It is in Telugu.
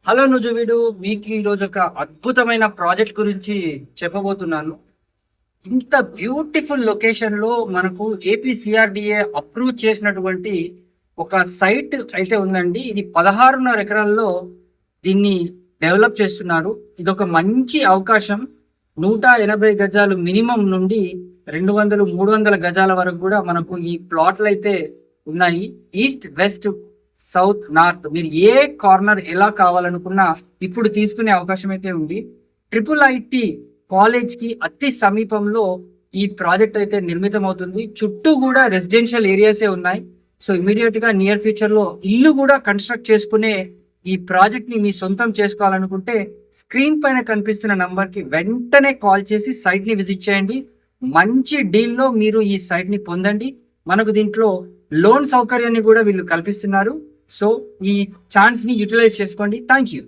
హలో నుజువీడు, మీకు ఈరోజు ఒక అద్భుతమైన ప్రాజెక్ట్ గురించి చెప్పబోతున్నాను. ఇంత బ్యూటిఫుల్ లొకేషన్లో మనకు ఏపీసీఆర్డీఏ అప్రూవ్ చేసినటువంటి ఒక సైట్ అయితే ఉందండి. ఇది 16.5 ఎకరాల్లో దీన్ని డెవలప్ చేస్తున్నారు. ఇది ఒక మంచి అవకాశం. 180 గజాలు మినిమం నుండి 200, 300 గజాల వరకు కూడా మనకు ఈ ప్లాట్లు అయితే ఉన్నాయి. ఈస్ట్, వెస్ట్, సౌత్, నార్త్, మీరు ఏ కార్నర్ ఎలా కావాలనుకున్నా ఇప్పుడు తీసుకునే అవకాశం అయితే ఉంది. IIIT కాలేజ్కి అతి సమీపంలో ఈ ప్రాజెక్ట్ అయితే నిర్మితం అవుతుంది. చుట్టూ కూడా రెసిడెన్షియల్ ఏరియాసే ఉన్నాయి. సో ఇమీడియట్గా నియర్ ఫ్యూచర్లో ఇల్లు కూడా కన్స్ట్రక్ట్ చేసుకునే ఈ ప్రాజెక్ట్ని మీ సొంతం చేసుకోవాలనుకుంటే స్క్రీన్ పైన కనిపిస్తున్న నంబర్కి వెంటనే కాల్ చేసి సైట్ని విజిట్ చేయండి. మంచి డీల్లో మీరు ఈ సైట్ని పొందండి. మనకు దీంట్లో లోన్ సౌకర్యాన్ని కూడా వీళ్ళు కల్పిస్తున్నారు. సో ఈ ఛాన్స్ని యూటిలైజ్ చేసుకోండి. Thank you.